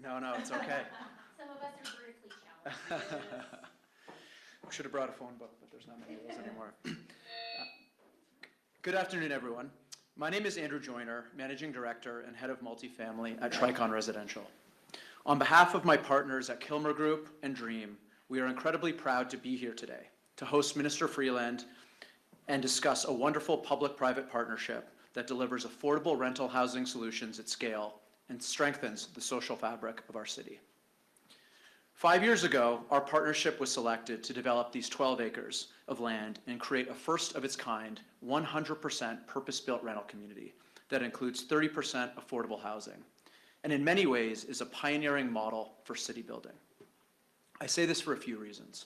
No, it's okay. Some of us are vertically challenged. We should have brought a phone book, but there's not many of those anymore. Good afternoon, everyone. My name is Andrew Joyner, Managing Director and Head of Multifamily at Tricon Residential. On behalf of my partners at Kilmer Group and Dream, we are incredibly proud to be here today to host Minister Freeland and discuss a wonderful public-private partnership that delivers affordable rental housing solutions at scale and strengthens the social fabric of our city. 5 years ago, our partnership was selected to develop these 12 acres of land and create a first-of-its-kind, 100% purpose-built rental community that includes 30% affordable housing, and in many ways is a pioneering model for city building. I say this for a few reasons.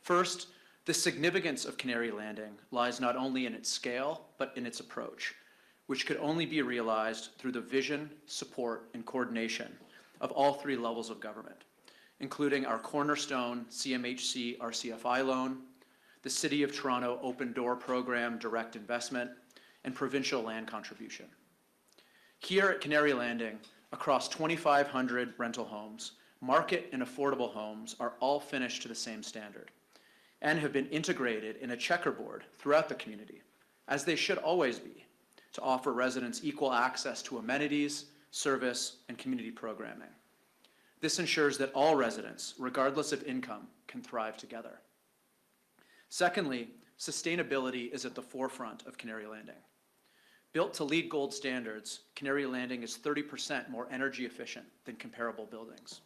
First, the significance of Canary Landing lies not only in its scale, but in its approach, which could only be realized through the vision, support, and coordination of all three levels of government, including our cornerstone CMHC RCFI loan, the City of Toronto Open Door Program direct investment, and provincial land contribution. Here at Canary Landing, across 2,500 rental homes, market and affordable homes are all finished to the same standard and have been integrated in a checkerboard throughout the community, as they should always be, to offer residents equal access to amenities, service, and community programming. This ensures that all residents, regardless of income, can thrive together. Secondly, sustainability is at the forefront of Canary Landing. Built to LEED Gold standards, Canary Landing is 30% more energy efficient than comparable buildings.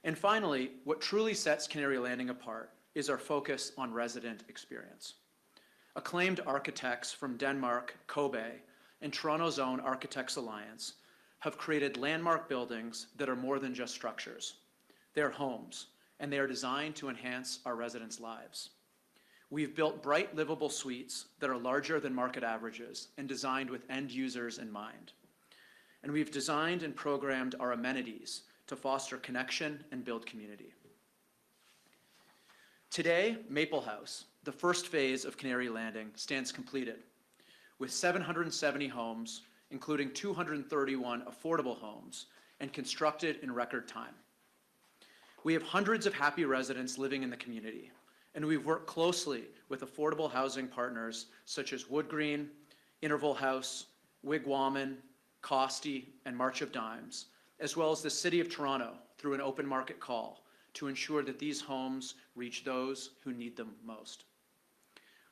And finally, what truly sets Canary Landing apart is our focus on resident experience. Acclaimed architects from Denmark, Kobe, and Toronto's own Architects Alliance have created landmark buildings that are more than just structures. They're homes, and they are designed to enhance our residents' lives. We've built bright, livable suites that are larger than market averages and designed with end users in mind. And we've designed and programmed our amenities to foster connection and build community. Today, Maple House, the first phase of Canary Landing, stands completed with 770 homes, including 231 affordable homes, and constructed in record time. We have hundreds of happy residents living in the community, and we've worked closely with affordable housing partners such as Wood Green, Interval House, Wigwamin, Costi, and March of Dimes, as well as the City of Toronto through an open market call to ensure that these homes reach those who need them most.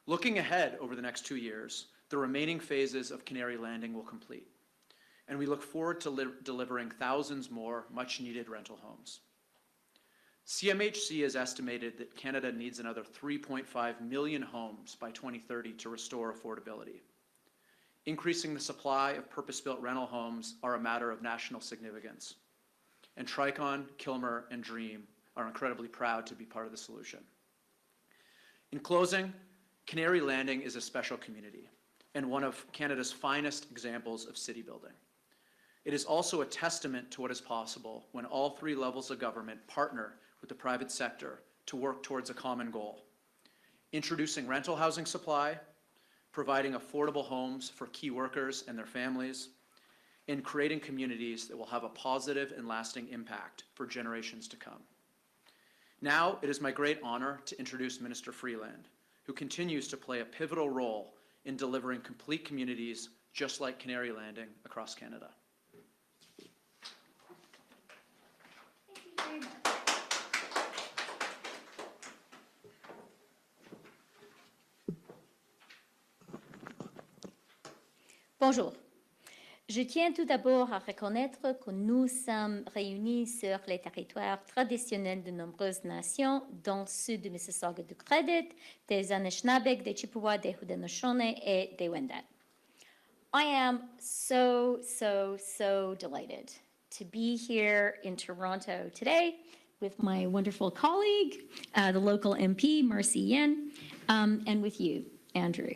Looking ahead over the next 2 years, the remaining phases of Canary Landing will complete, and we look forward to delivering thousands more much-needed rental homes. CMHC has estimated that Canada needs another 3.5 million homes by 2030 to restore affordability. Increasing the supply of purpose-built rental homes are a matter of national significance, and Tricon, Kilmer, and Dream are incredibly proud to be part of the solution. In closing, Canary Landing is a special community and one of Canada's finest examples of city building. It is also a testament to what is possible when all three levels of government partner with the private sector to work towards a common goal: introducing rental housing supply, providing affordable homes for key workers and their families, and creating communities that will have a positive and lasting impact for generations to come. Now, it is my great honor to introduce Minister Freeland, who continues to play a pivotal role in delivering complete communities just like Canary Landing across Canada. Thank you very much. Bonjour. Je tiens tout d'abord à reconnaître que nous sommes réunis sur les territoires traditionnels de nombreuses nations, dont ceux de Mississauga du Credit, des Anishinaabeg, des Chippewa, des Haudenosaunee, et des Wendat. I am so delighted to be here in Toronto today with my wonderful colleague, the local MP, Marci Ien, and with you, Andrew.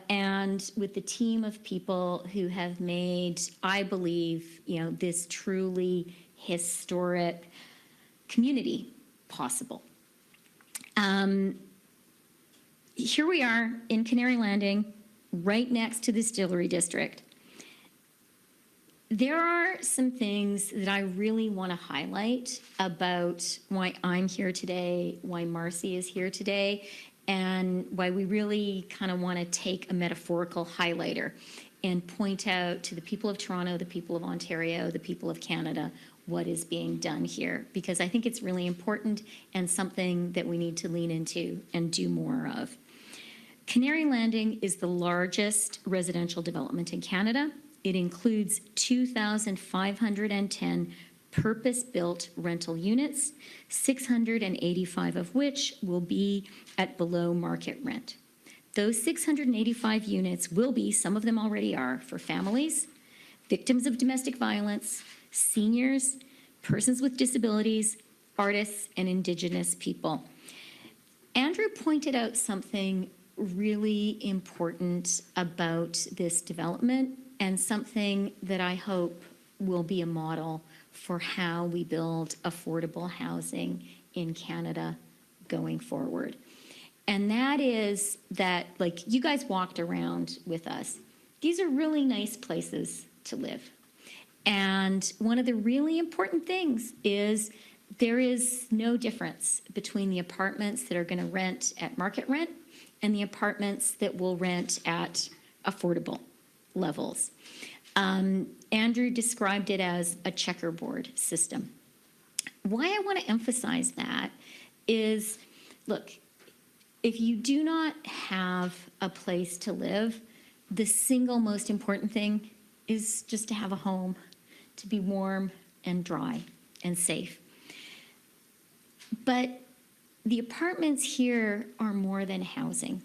And with the team of people who have made, I believe, this truly historic community possible. Here we are in Canary Landing, right next to the Distillery District. There are some things that I really want to highlight about why I'm here today, why Marci is here today, and why we really kind of want to take a metaphorical highlighter and point out to the people of Toronto, the people of Ontario, the people of Canada, what is being done here. Because I think it's really important and something that we need to lean into and do more of. Canary Landing is the largest residential development in Canada. It includes 2,510 purpose-built rental units, 685 of which will be at below market rent. Those 685 units will be, some of them already are, for families, victims of domestic violence, seniors, persons with disabilities, artists, and Indigenous people. Andrew pointed out something really important about this development and something that I hope will be a model for how we build affordable housing in Canada going forward. And that is that, like, you guys walked around with us. These are really nice places to live. And one of the really important things is there is no difference between the apartments that are going to rent at market rent and the apartments that will rent at affordable levels. Andrew described it as a checkerboard system. Why I want to emphasize that is, look, if you do not have a place to live, the single most important thing is just to have a home, to be warm and dry and safe. But the apartments here are more than housing.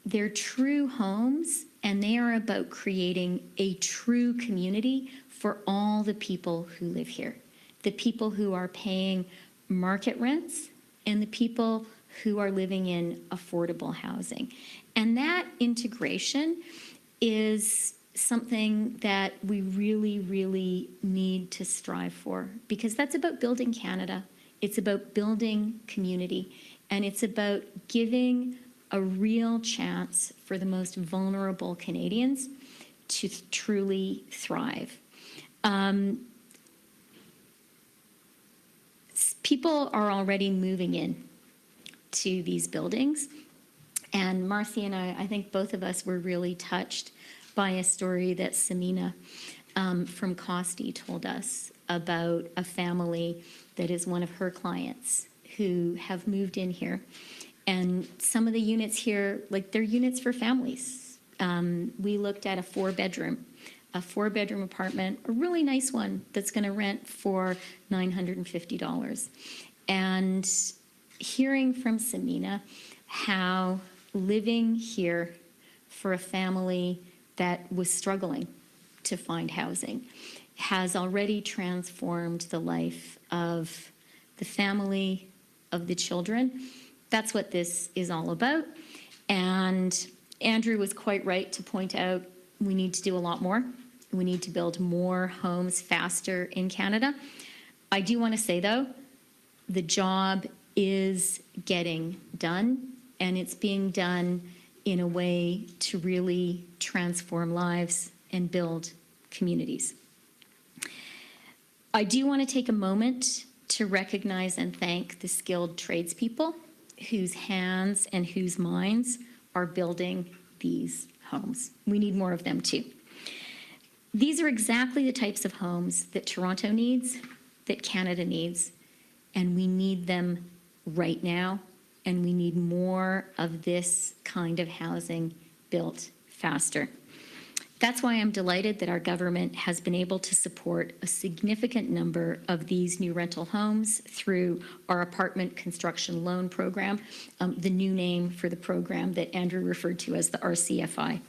They're true homes, and they are about creating a true community for all the people who live here, the people who are paying market rents and the people who are living in affordable housing. And that integration is something that we really, really need to strive for, because that's about building Canada. It's about building community, and it's about giving a real chance for the most vulnerable Canadians to truly thrive. People are already moving in to these buildings, and Marci and I think both of us were really touched by a story that Samina from Costi told us about a family that is one of her clients who have moved in here. And some of the units here, like, they're units for families. We looked at a four-bedroom apartment, a really nice one that's going to rent for $950. And hearing from Samina how living here for a family that was struggling to find housing has already transformed the life of the family, of the children. That's what this is all about. And Andrew was quite right to point out we need to do a lot more. We need to build more homes faster in Canada. I do want to say, though, the job is getting done, and it's being done in a way to really transform lives and build communities. I do want to take a moment to recognize and thank the skilled tradespeople whose hands and whose minds are building these homes. We need more of them too. These are exactly the types of homes that Toronto needs, that Canada needs, and we need them right now, and we need more of this kind of housing built faster. That's why I'm delighted that our government has been able to support a significant number of these new rental homes through our apartment construction loan program, the new name for the program that Andrew referred to as the RCFI.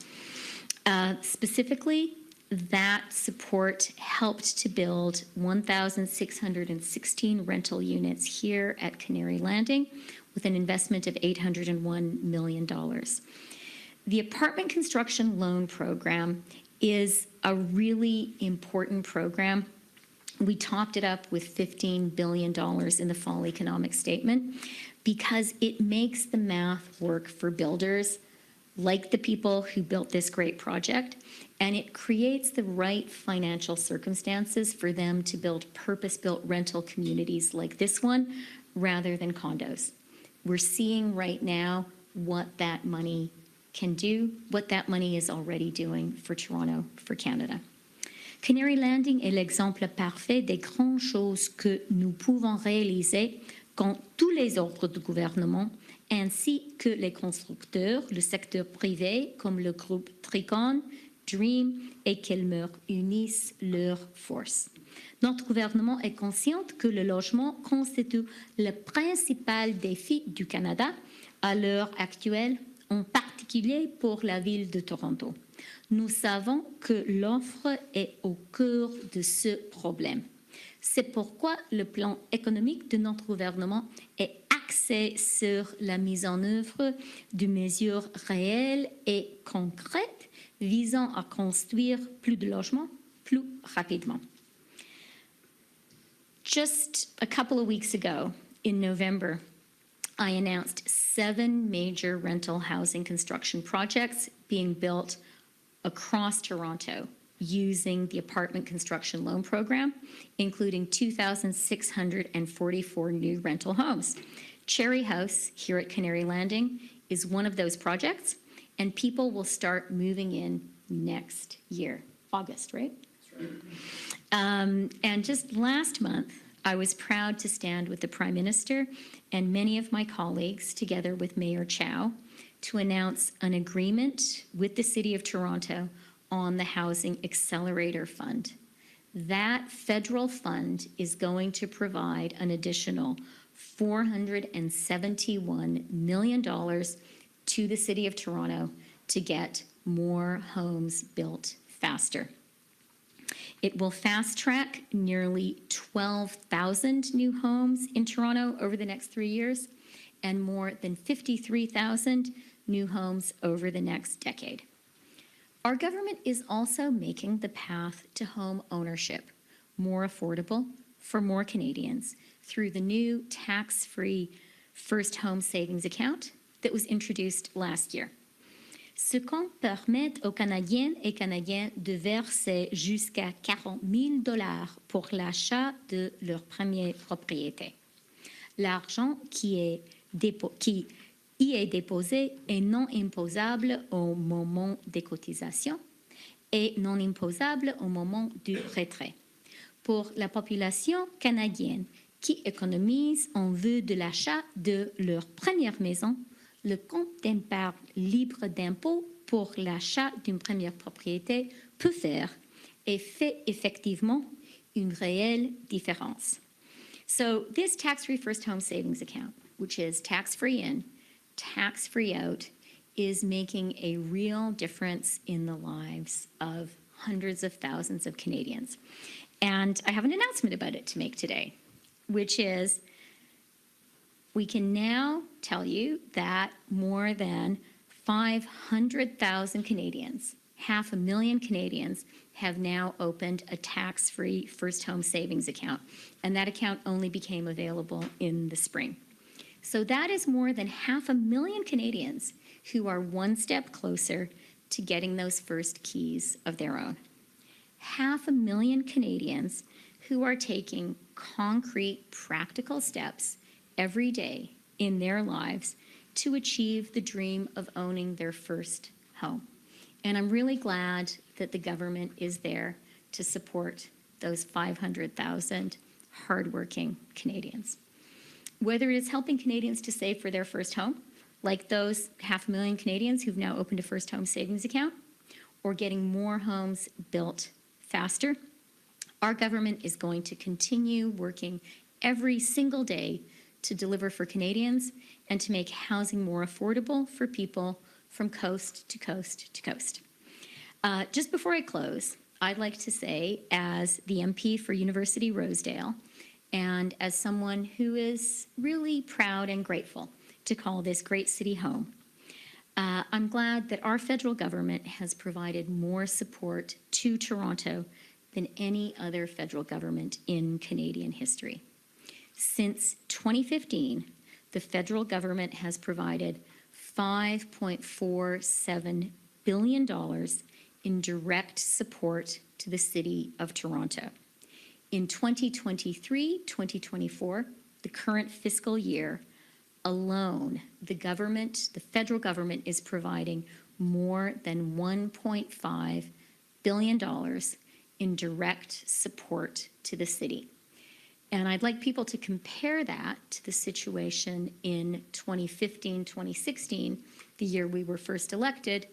Specifically, that support helped to build 1,616 rental units here at Canary Landing with an investment of $801 million. The apartment construction loan program is a really important program. We topped it up with $15 billion in the fall economic statement because it makes the math work for builders like the people who built this great project, and it creates the right financial circumstances for them to build purpose-built rental communities like this one rather than condos. We're seeing right now what that money can do, what that money is already doing for Toronto, for Canada. Canary Landing est l'exemple parfait des grandes choses que nous pouvons réaliser quand tous les autres du gouvernement ainsi que les constructeurs, le secteur privé comme le groupe Tricon, Dream et Kilmer unissent leurs forces. Notre gouvernement est conscient que le logement constitue le principal défi du Canada à l'heure actuelle, en particulier pour la ville de Toronto. Nous savons que l'offre est au cœur de ce problème. C'est pourquoi le plan économique de notre gouvernement est axé sur la mise en œuvre de mesures réelles et concrètes visant à construire plus de logements plus rapidement. Just a couple of weeks ago, in November, I announced 7 major rental housing construction projects being built across Toronto using the Apartment Construction Loan Program, including 2,644 new rental homes. Cherry House here at Canary Landing is one of those projects, and people will start moving in next year, August, right? That's right. And just last month, I was proud to stand with the Prime Minister and many of my colleagues, together with Mayor Chow, to announce an agreement with the City of Toronto on the Housing Accelerator Fund. That federal fund is going to provide an additional $471 million to the City of Toronto to get more homes built faster. It will fast-track nearly 12,000 new homes in Toronto over the next 3 years and more than 53,000 new homes over the next decade. Our government is also making the path to home ownership more affordable for more Canadians through the new tax-free First Home Savings Account that was introduced last year. Ce compte permet aux Canadiennes et Canadiens de verser jusqu'à 40 000 $ pour l'achat de leur première propriété. L'argent qui y est déposé est non imposable au moment des cotisations et non imposable au moment du retrait. Pour la population canadienne qui économise en vue de l'achat de leur première maison, le compte d'épargne libre d'impôt pour l'achat d'une première propriété peut faire et fait effectivement une réelle différence. So this tax-free First Home Savings Account, which is tax-free in, tax-free out, is making a real difference in the lives of hundreds of thousands of Canadians. And I have an announcement about it to make today, which is we can now tell you that more than 500,000 Canadians, 500,000 Canadians, have now opened a tax-free First Home Savings Account, and that account only became available in the spring. So that is more than 500,000 Canadians who are one step closer to getting those first keys of their own. 500,000 Canadians who are taking concrete, practical steps every day in their lives to achieve the dream of owning their first home. And I'm really glad that the government is there to support those 500,000 hardworking Canadians. Whether it is helping Canadians to save for their first home, like those 500,000 Canadians who've now opened a First Home Savings Account, or getting more homes built faster, our government is going to continue working every single day to deliver for Canadians and to make housing more affordable for people from coast to coast to coast. Just before I close, I'd like to say, as the MP for University Rosedale, and as someone who is really proud and grateful to call this great city home, I'm glad that our federal government has provided more support to Toronto than any other federal government in Canadian history. Since 2015, the federal government has provided $5.47 billion in direct support to the City of Toronto. In 2023-2024, the current fiscal year alone, the federal government is providing more than $1.5 billion in direct support to the city. And I'd like people to compare that to the situation in 2015-2016, the year we were first elected,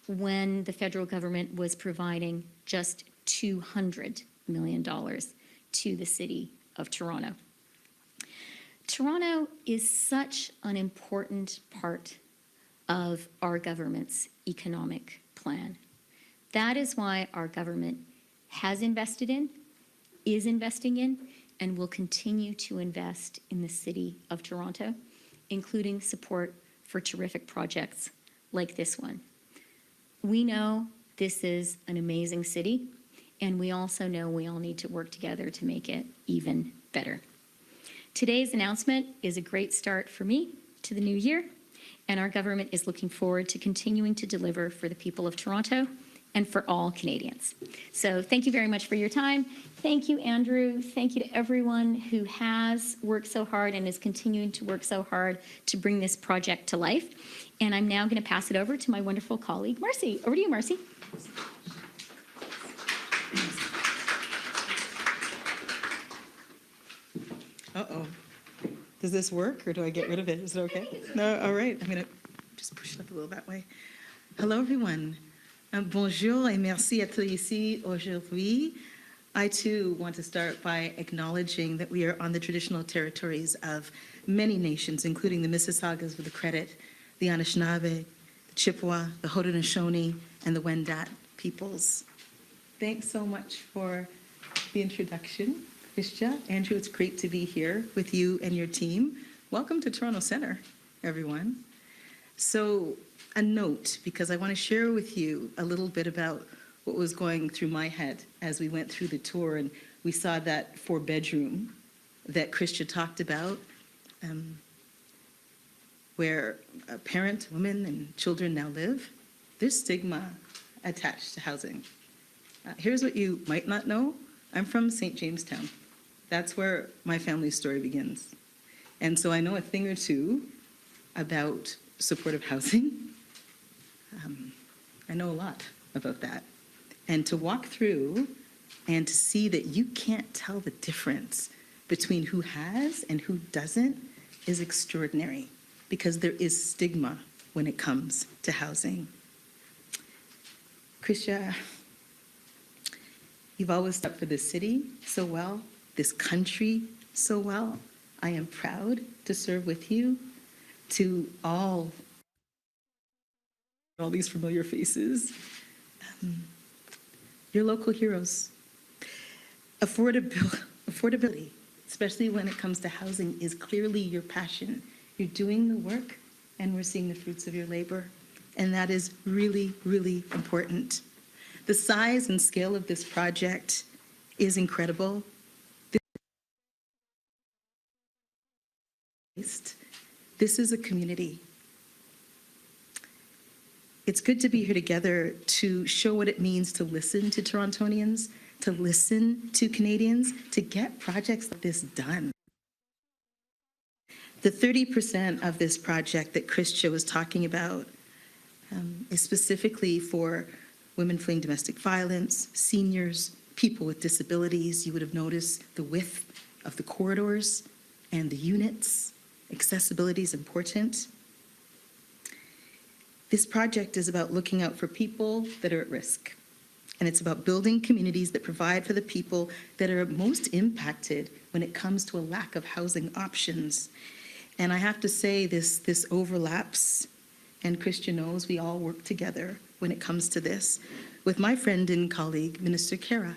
when the federal government was providing just $200 million to the City of Toronto. Toronto is such an important part of our government's economic plan. That is why our government has invested in, is investing in, and will continue to invest in the City of Toronto, including support for terrific projects like this one. We know this is an amazing city, and we also know we all need to work together to make it even better. Today's announcement is a great start for me to the new year, and our government is looking forward to continuing to deliver for the people of Toronto and for all Canadians. So thank you very much for your time. Thank you, Andrew. Thank you to everyone who has worked so hard and is continuing to work so hard to bring this project to life. And I'm now going to pass it over to my wonderful colleague, Marci. Over to you, Marci. Uh-oh. Does this work, or do I get rid of it? Is it okay? No? All right. I'm going to just push it up a little that way. Hello, everyone. Bonjour et merci d'être ici aujourd'hui. I, too, want to start by acknowledging that we are on the traditional territories of many nations, including the Mississaugas of the Credit, the Anishinaabe, the Chippewa, the Haudenosaunee, and the Wendat peoples. Thanks so much for the introduction, Chrystia. Andrew, it's great to be here with you and your team. Welcome to Toronto Centre, everyone. So, a note, because I want to share with you a little bit about what was going through my head as we went through the tour and we saw that 4-bedroom that Chrystia talked about, where a parent, women, and children now live. There's stigma attached to housing. Here's what you might not know. I'm from St. Jamestown. That's where my family's story begins. And so I know a thing or two about supportive housing. I know a lot about that. And to walk through and to see that you can't tell the difference between who has and who doesn't is extraordinary, because there is stigma when it comes to housing. Chrystia, you've always stood up for this city so well, this country so well. I am proud to serve with you. To all these familiar faces, you're local heroes. Affordability, especially when it comes to housing, is clearly your passion. You're doing the work, and we're seeing the fruits of your labor, and that is really, really important. The size and scale of this project is incredible. This is a community. It's good to be here together to show what it means to listen to Torontonians, to listen to Canadians, to get projects like this done. The 30% of this project that Chrystia was talking about is specifically for women fleeing domestic violence, seniors, people with disabilities. You would have noticed the width of the corridors and the units. Accessibility is important. This project is about looking out for people that are at risk. And it's about building communities that provide for the people that are most impacted when it comes to a lack of housing options. And I have to say this overlaps, and Chrystia knows we all work together when it comes to this, with my friend and colleague, Minister Kara.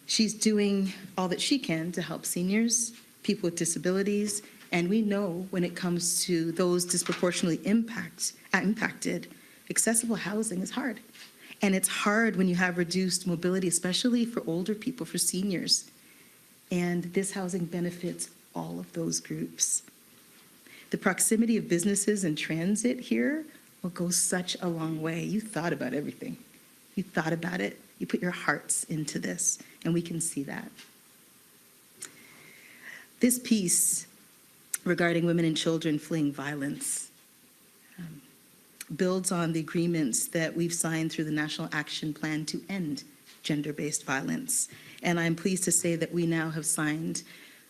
She's doing all that she can to help seniors, people with disabilities, and we know when it comes to those disproportionately impacted, accessible housing is hard. And it's hard when you have reduced mobility, especially for older people, for seniors. And this housing benefits all of those groups. The proximity of businesses and transit here will go such a long way. You thought about everything. You thought about it. You put your hearts into this, and we can see that. This piece regarding women and children fleeing violence builds on the agreements that we've signed through the National Action Plan to end gender-based violence. And I'm pleased to say that we now have signed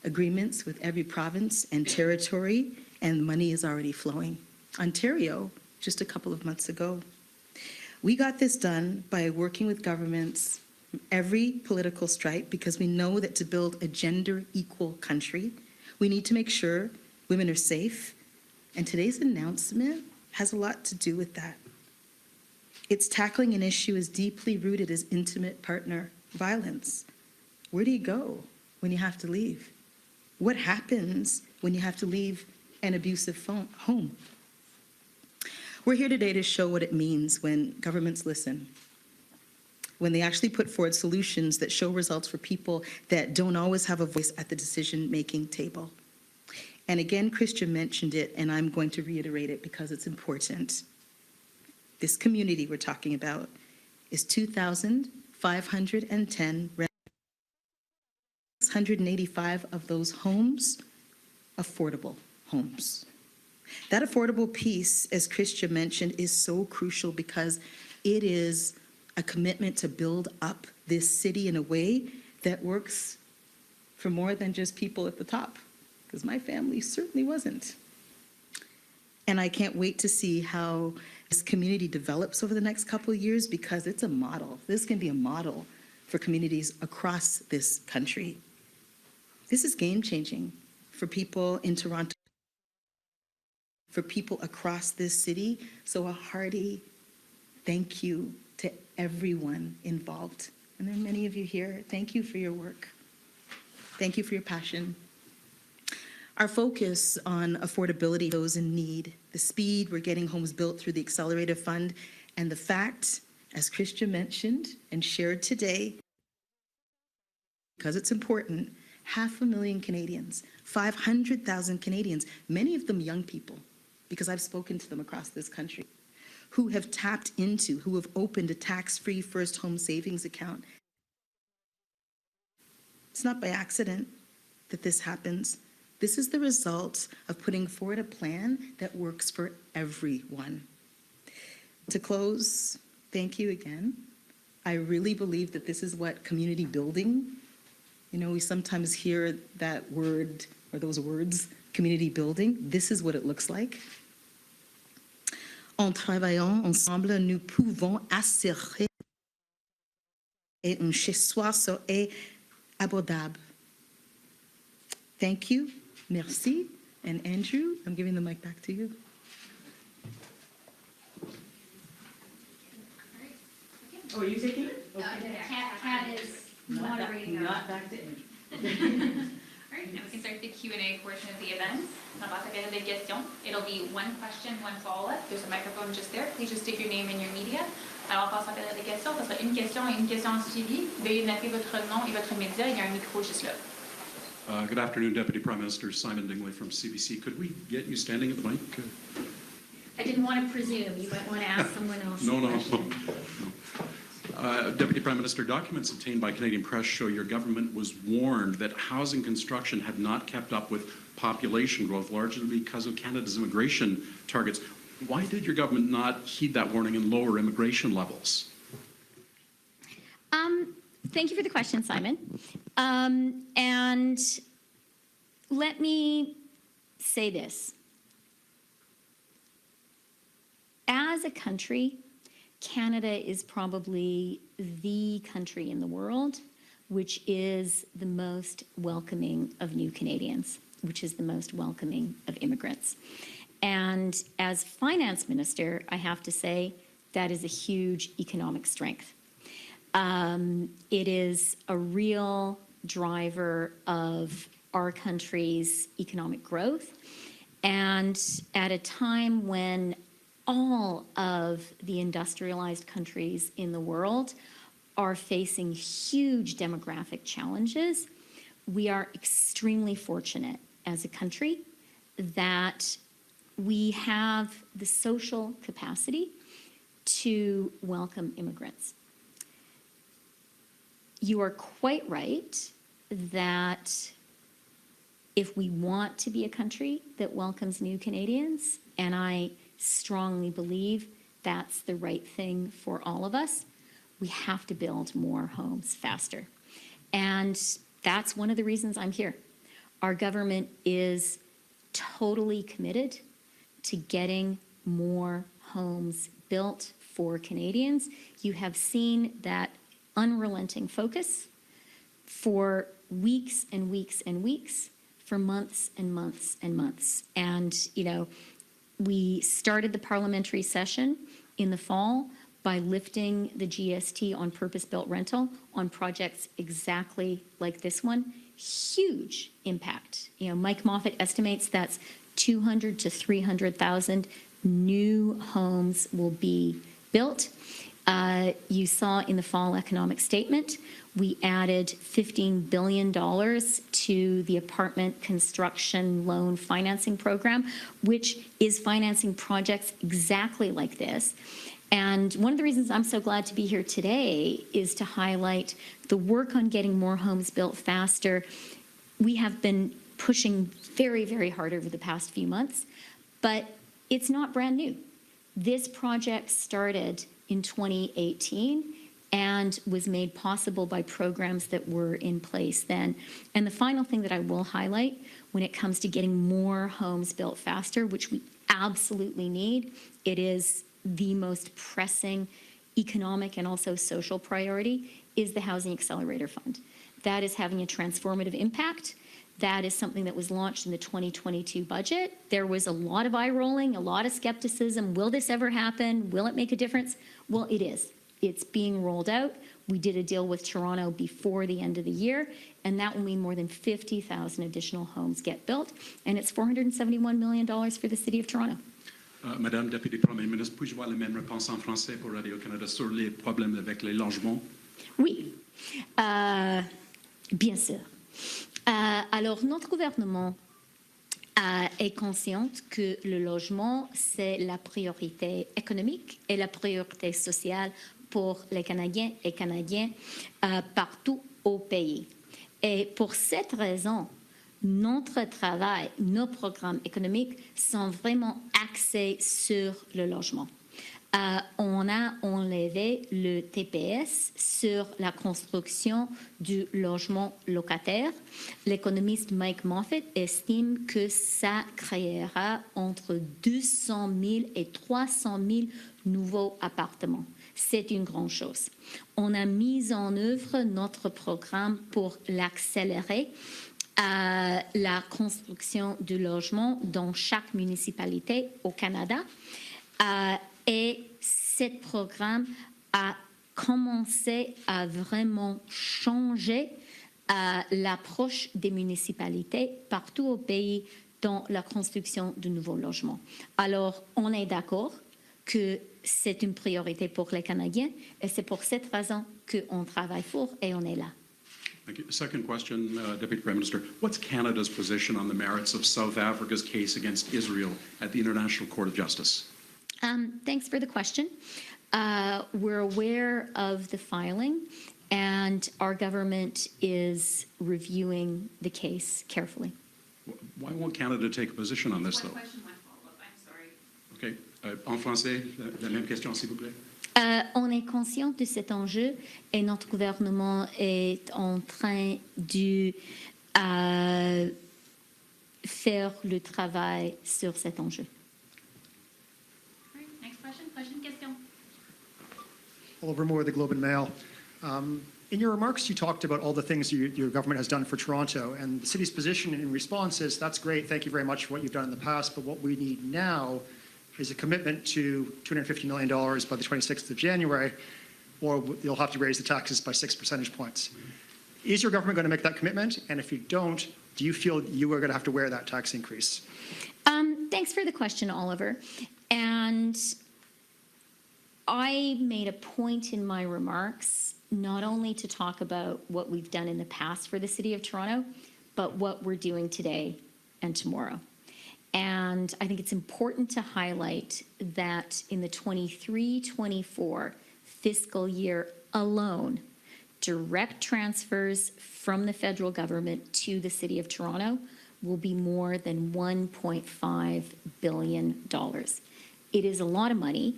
agreements with every province and territory, and money is already flowing. Ontario, just a couple of months ago. We got this done by working with governments from every political stripe, because we know that to build a gender-equal country, we need to make sure women are safe. And today's announcement has a lot to do with that. It's tackling an issue as deeply rooted as intimate partner violence. Where do you go when you have to leave? What happens when you have to leave an abusive home? We're here today to show what it means when governments listen, when they actually put forward solutions that show results for people that don't always have a voice at the decision-making table. And again, Chrystia mentioned it, and I'm going to reiterate it because it's important. This community we're talking about is 2,510 685 of those homes, affordable homes. That affordable piece, as Chrystia mentioned, is so crucial because it is a commitment to build up this city in a way that works for more than just people at the top, because my family certainly wasn't. And I can't wait to see how this community develops over the next couple of years, because it's a model. This can be a model for communities across this country. This is game-changing for people in Toronto, for people across this city. So a hearty thank you to everyone involved. And there are many of you here. Thank you for your work. Thank you for your passion. Our focus on affordability, those in need, the speed we're getting homes built through the Accelerative Fund, and the fact, as Chrystia mentioned and shared today, because it's important, 500,000 Canadians, 500,000 Canadians, many of them young people, because I've spoken to them across this country, who have tapped into, who have opened a tax-free first home savings account. It's not by accident that this happens. This is the result of putting forward a plan that works for everyone. To close, thank you again. I really believe that this is what community building, you know, we sometimes hear that word or those words, community building. This is what it looks like. En travaillant ensemble, nous pouvons assurer un chez-soi est abordable. Thank you. Merci. And Andrew, I'm giving the mic back to you. Oh, are you taking it? Okay. Kat is moderating our. Not back to Andrew. All right, now we can start the Q&A portion of the event. On va faire des questions. It'll be one question, one follow-up. There's a microphone just there. Please just stick your name and your media. Alors, on passe à des questions. Ça sera une question et une question suivie. Veuillez noter votre nom et votre média. Il y a un micro juste là. Good afternoon, Deputy Prime Minister Simon Dingley from CBC. Could we get you standing at the mic? I didn't want to presume. You might want to ask someone else. No. Deputy Prime Minister, documents obtained by Canadian Press show your government was warned that housing construction had not kept up with population growth, largely because of Canada's immigration targets. Why did your government not heed that warning and lower immigration levels? Thank you for the question, Simon. And let me say this. As a country, Canada is probably the country in the world which is the most welcoming of new Canadians, which is the most welcoming of immigrants. And as finance minister, I have to say that is a huge economic strength. It is a real driver of our country's economic growth. And at a time when all of the industrialized countries in the world are facing huge demographic challenges, we are extremely fortunate as a country that we have the social capacity to welcome immigrants. You are quite right that if we want to be a country that welcomes new Canadians, and I strongly believe that's the right thing for all of us, we have to build more homes faster. And that's one of the reasons I'm here. Our government is totally committed to getting more homes built for Canadians. You have seen that unrelenting focus for weeks and weeks and weeks, for months and months and months. And, you know, we started the parliamentary session in the fall by lifting the GST on purpose-built rental on projects exactly like this one. Huge impact. You know, Mike Moffat estimates that's 200 to 300,000 new homes will be built. You saw in the fall economic statement, we added $15 billion to the apartment construction loan financing program, which is financing projects exactly like this. And one of the reasons I'm so glad to be here today is to highlight the work on getting more homes built faster. We have been pushing very, very hard over the past few months, but it's not brand new. This project started in 2018 and was made possible by programs that were in place then. And the final thing that I will highlight when it comes to getting more homes built faster, which we absolutely need, it is the most pressing economic and also social priority, is the Housing Accelerator Fund. That is having a transformative impact. That is something that was launched in the 2022 budget. There was a lot of eye rolling, a lot of skepticism. Will this ever happen? Will it make a difference? Well, it is. It's being rolled out. We did a deal with Toronto before the end of the year, and that will mean more than 50,000 additional homes get built, and it's $471 million for the City of Toronto. Madame Deputy Premier Ministre, puis-je voir la même réponse en français pour Radio-Canada sur les problèmes avec les logements? Oui, bien sûr. Alors, notre gouvernement est conscient que le logement, c'est la priorité économique et la priorité sociale pour les Canadiens et Canadiennes partout au pays. Et pour cette raison, notre travail, nos programmes économiques sont vraiment axés sur le logement. On a enlevé le TPS sur la construction du logement locataire. L'économiste Mike Moffat estime que ça créera entre 200 000 et 300 000 nouveaux appartements. C'est une grande chose. On a mis en œuvre notre programme pour l'accélérer. La construction de logements dans chaque municipalité au Canada. Et ce programme a commencé à vraiment changer l'approche des municipalités partout au pays dans la construction de nouveaux logements. Alors, on est d'accord que c'est une priorité pour les Canadiens et c'est pour cette raison qu'on travaille fort et on est là. Thank you. Second question, Deputy Prime Minister. What's Canada's position on the merits of South Africa's case against Israel at the International Court of Justice? Thanks for the question. We're aware of the filing, and our government is reviewing the case carefully. Why won't Canada take a position on this, One though? question, one follow-up, I'm sorry. Okay. En français, la même question, s'il vous plaît. On est conscient de cet enjeu et notre gouvernement est en train de faire le travail sur cet enjeu. All right, next question, Oliver Moore, the Globe and Mail. In your remarks, you talked about all the things your government has done for Toronto, and the city's position in response is, that's great, thank you very much for what you've done in the past, but what we need now is a commitment to $250 million by the 26th of January, or you'll have to raise the taxes by 6 percentage points. Is your government going to make that commitment? And if you don't, do you feel you are going to have to wear that tax increase? Thanks for the question, Oliver. And I made a point in my remarks not only to talk about what we've done in the past for the City of Toronto, but what we're doing today and tomorrow. And I think it's important to highlight that in the 23-24 fiscal year alone, direct transfers from the federal government to the City of Toronto will be more than $1.5 billion. It is a lot of money,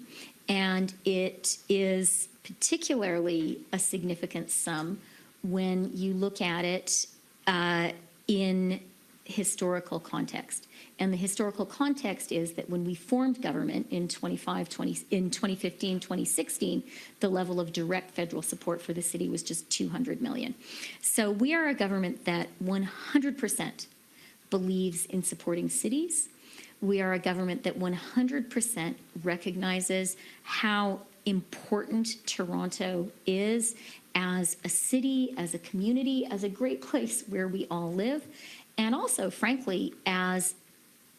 and it is particularly a significant sum when you look at it in historical context. And the historical context is that when we formed government in 2015, 2016, the level of direct federal support for the city was just $200 million. So we are a government that 100% believes in supporting cities. We are a government that 100% recognizes how important Toronto is as a city, as a community, as a great place where we all live, and also, frankly, as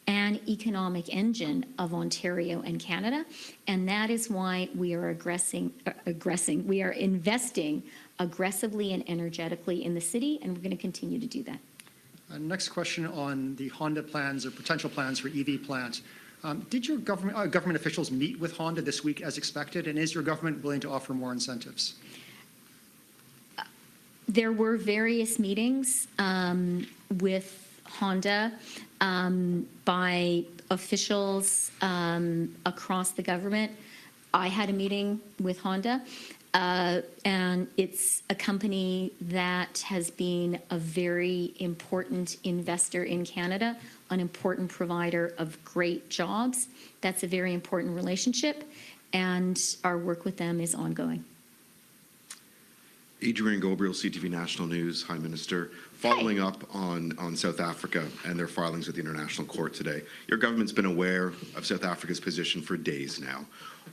an economic engine of Ontario and Canada. And that is why we are we are investing aggressively and energetically in the city, and we're going to continue to do that. Next question on the Honda plans or potential plans for EV plant. Did your government officials meet with Honda this week as expected, and is your government willing to offer more incentives? There were various meetings with Honda by officials across the government. I had a meeting with Honda, and it's a company that has been a very important investor in Canada, an important provider of great jobs. That's a very important relationship, and our work with them is ongoing. Adrian Gabriel, CTV National News. Hi, Minister. Following up on South Africa and their filings with the International Court today, your government's been aware of South Africa's position for days now.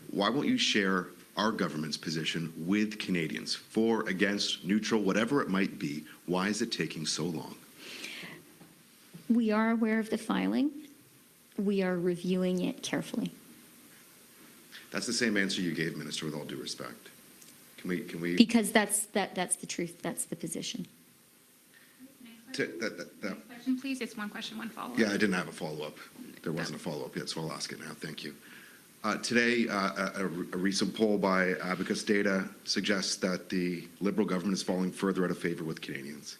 Why won't you share our government's position with Canadians? For, against, neutral, whatever it might be, why is it taking so long? We are aware of the filing. We are reviewing it carefully. That's the same answer you gave, Minister, with all due respect. Can we? Because that's the truth. That's the position. Next question, please. It's one question, one follow-up. Yeah, I didn't have a follow-up. There wasn't a follow-up yet, so I'll ask it now. Thank you. Today, a recent poll by Abacus Data suggests that the Liberal government is falling further out of favour with Canadians.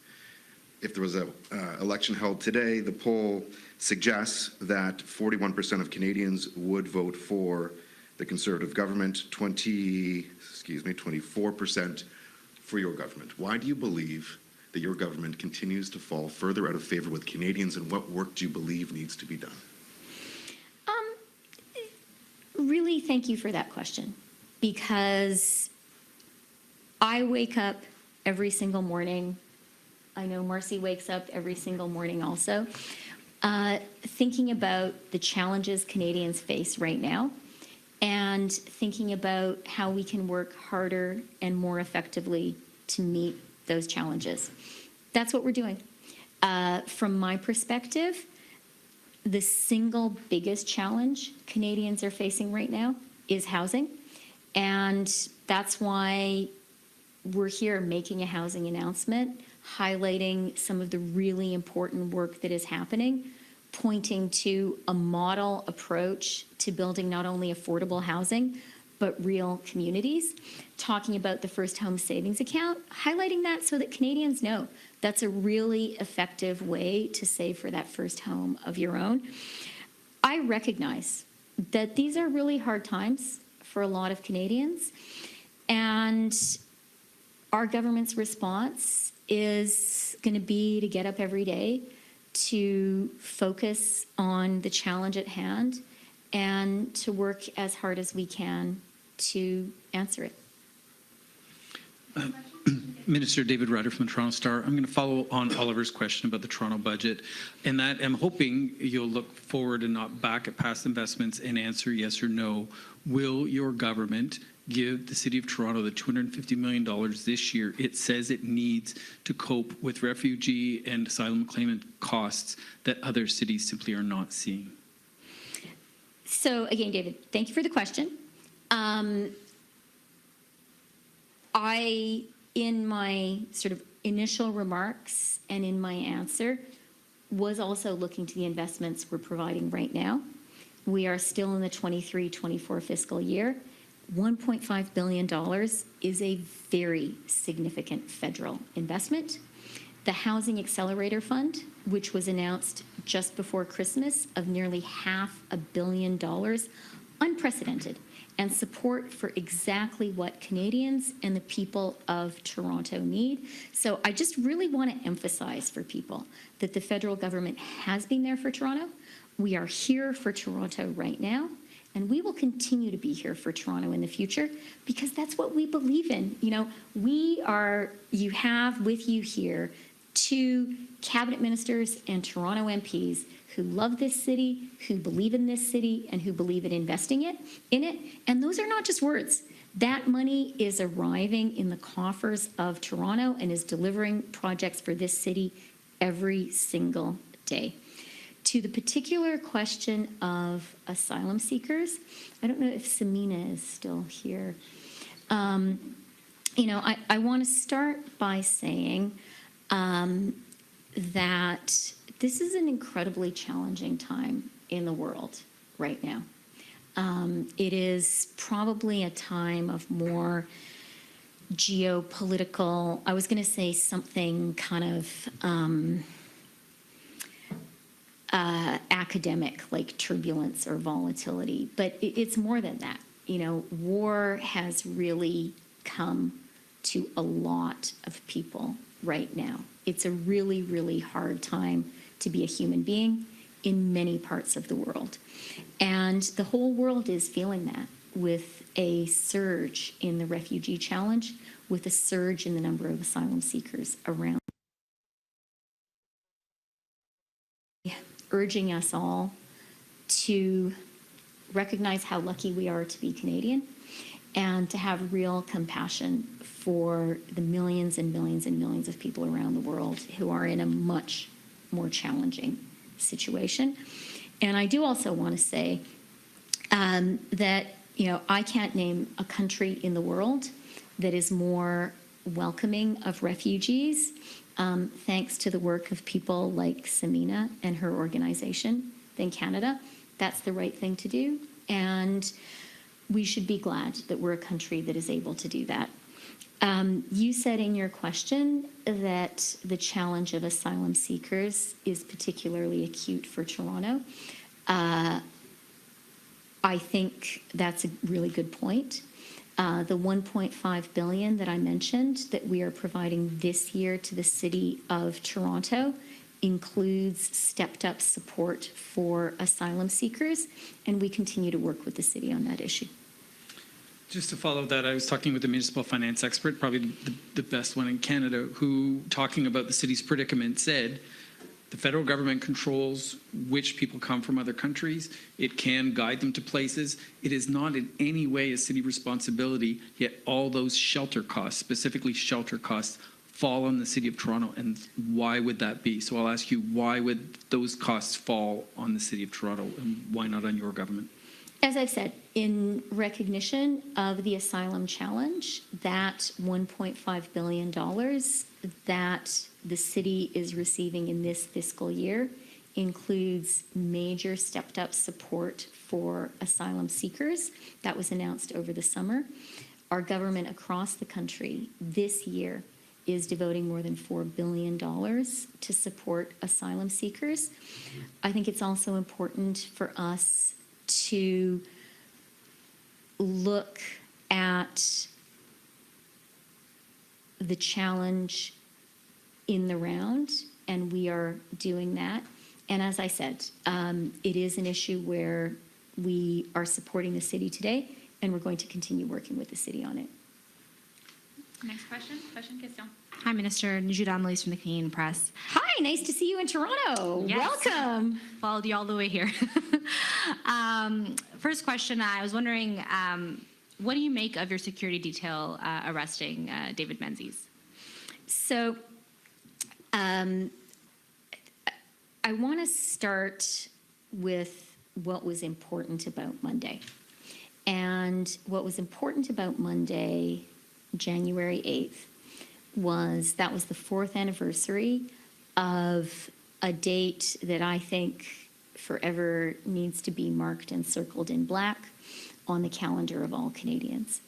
If there was an election held today, the poll suggests that 41% of Canadians would vote for the Conservative government, 24% for your government. Why do you believe that your government continues to fall further out of favour with Canadians, and what work do you believe needs to be done? Really, thank you for that question, because I wake up every single morning. I know Marci wakes up every single morning also, thinking about the challenges Canadians face right now, and thinking about how we can work harder and more effectively to meet those challenges. That's what we're doing. From my perspective, the single biggest challenge Canadians are facing right now is housing. And that's why we're here making a housing announcement, highlighting some of the really important work that is happening, pointing to a model approach to building not only affordable housing, but real communities, talking about the First Home Savings Account, highlighting that so that Canadians know that's a really effective way to save for that first home of your own. I recognize that these are really hard times for a lot of Canadians, and our government's response is going to be to get up every day, to focus on the challenge at hand, and to work as hard as we can to answer it. Minister David Ryder from the Toronto Star. I'm going to follow on Oliver's question about the Toronto budget, and that I'm hoping you'll look forward and not back at past investments and answer yes or no. Will your government give the City of Toronto the $250 million this year it says it needs to cope with refugee and asylum claimant costs that other cities simply are not seeing? So again, David, thank you for the question. In my sort of initial remarks and in my answer, was also looking to the investments we're providing right now. We are still in the 23-24 fiscal year. $1.5 billion is a very significant federal investment. The Housing Accelerator Fund, which was announced just before Christmas, of nearly $500 million, unprecedented, and support for exactly what Canadians and the people of Toronto need. So I just really want to emphasize for people that the federal government has been there for Toronto. We are here for Toronto right now, and we will continue to be here for Toronto in the future because that's what we believe in. You know, you have with you here 2 cabinet ministers and Toronto MPs who love this city, who believe in this city, and who believe in investing in it. And those are not just words. That money is arriving in the coffers of Toronto and is delivering projects for this city every single day. To the particular question of asylum seekers, I don't know if Samina is still here. You know, I want to start by saying that this is an incredibly challenging time in the world right now. It is probably a time of more geopolitical, I was going to say something kind of academic, like turbulence or volatility, but it's more than that. You know, war has really come to a lot of people right now. It's a really, really hard time to be a human being in many parts of the world. And the whole world is feeling that, with a surge in the refugee challenge, with a surge in the number of asylum seekers around. Urging us all to recognize how lucky we are to be Canadian and to have real compassion for the millions and millions and millions of people around the world who are in a much more challenging situation. And I do also want to say that, you know, I can't name a country in the world that is more welcoming of refugees, thanks to the work of people like Samina and her organization, than Canada. That's the right thing to do. And we should be glad that we're a country that is able to do that. You said in your question that the challenge of asylum seekers is particularly acute for Toronto. I think that's a really good point. The $1.5 billion that I mentioned that we are providing this year to the City of Toronto includes stepped up support for asylum seekers, and we continue to work with the city on that issue. Just to follow that, I was talking with a municipal finance expert, probably the best one in Canada, who, talking about the city's predicament, said the federal government controls which people come from other countries. It can guide them to places. It is not in any way a city responsibility, yet all those shelter costs, specifically shelter costs, fall on the City of Toronto. And why would that be? So I'll ask you, why would those costs fall on the City of Toronto, and why not on your government? As I've said, in recognition of the asylum challenge, that $1.5 billion that the city is receiving in this fiscal year includes major stepped up support for asylum seekers. That was announced over the summer. Our government across the country this year is devoting more than $4 billion to support asylum seekers. I think it's also important for us to look at the challenge in the round, and we are doing that. And as I said, it is an issue where we are supporting the city today, and we're going to continue working with the city on it. Next question, question. Hi, Minister. Jude Amelise from the Canadian Press. Hi, nice to see you in Toronto. Yes. Welcome. Followed you all the way here. First question, I was wondering, what do you make of your security detail arresting David Menzies? So I want to start with what was important about Monday. And what was important about Monday, January 8th, was the 4th anniversary of a date that I think forever needs to be marked and circled in black on the calendar of all Canadians.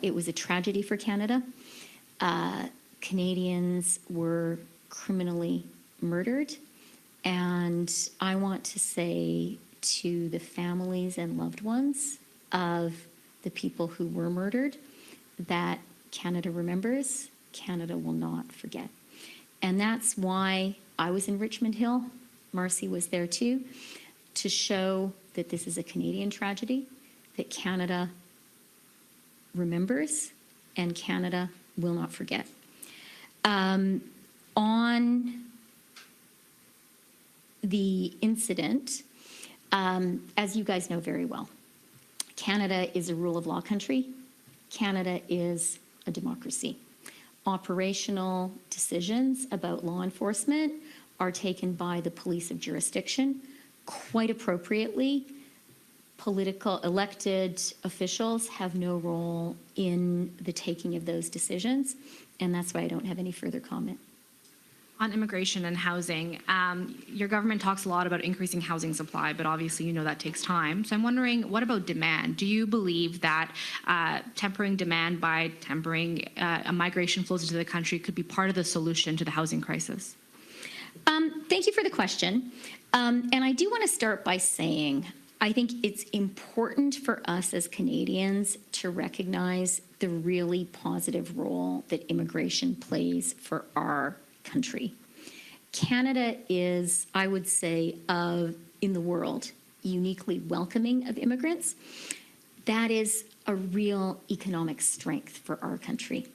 It was a tragedy for Canada. Canadians were criminally murdered, and I want to say to the families and loved ones of the people who were murdered that Canada remembers, Canada will not forget. And that's why I was in Richmond Hill, Marci was there too, to show that this is a Canadian tragedy, that Canada remembers and Canada will not forget. On the incident, as you guys know very well, Canada is a rule of law country. Canada is a democracy. Operational decisions about law enforcement are taken by the police of jurisdiction. Quite appropriately, political elected officials have no role in the taking of those decisions, and that's why I don't have any further comment. On immigration and housing, your government talks a lot about increasing housing supply, but obviously you know that takes time. So I'm wondering, what about demand? Do you believe that tempering demand by tempering migration flows into the country could be part of the solution to the housing crisis? Thank you for the question. And I do want to start by saying I think it's important for us as Canadians to recognize the really positive role that immigration plays for our country. Canada is, I would say, in the world, uniquely welcoming of immigrants. That is a real economic strength for our country.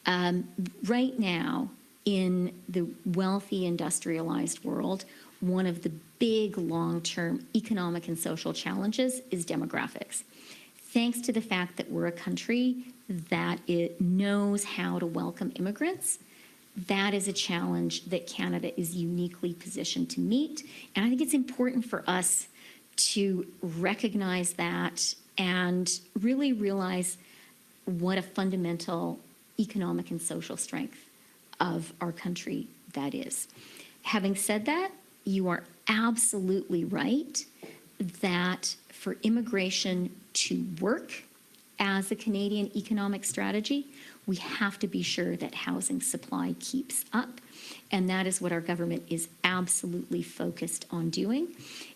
Right now, in the wealthy, industrialized world, one of the big long-term economic and social challenges is demographics. Thanks to the fact that we're a country that it knows how to welcome immigrants, that is a challenge that Canada is uniquely positioned to meet. And I think it's important for us to recognize that and really realize what a fundamental economic and social strength of our country that is. Having said that, you are absolutely right that for immigration to work as a Canadian economic strategy, we have to be sure that housing supply keeps up. And that is what our government is absolutely focused on doing.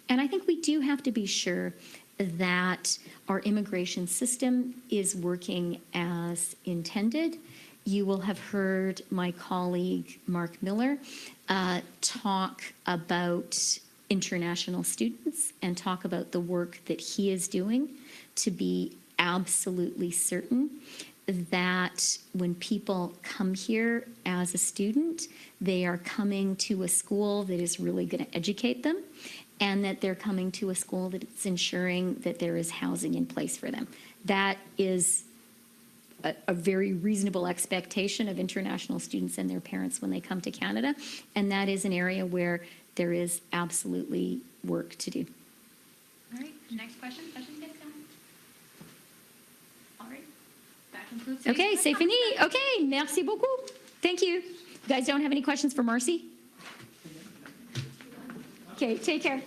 And I think we do have to be sure that our immigration system is working as intended. You will have heard my colleague, Mark Miller, talk about international students and talk about the work that he is doing to be absolutely certain that when people come here as a student, they are coming to a school that is really going to educate them, and that they're coming to a school that's ensuring that there is housing in place for them. That is a very reasonable expectation of international students and their parents when they come to Canada, and that is an area where there is absolutely work to do. All right, next question. Questions, yes, no? All right, that concludes today's Okay, press c'est fini. conference. Okay, merci beaucoup. Thank you. You guys don't have any questions for Marci? Okay, take care.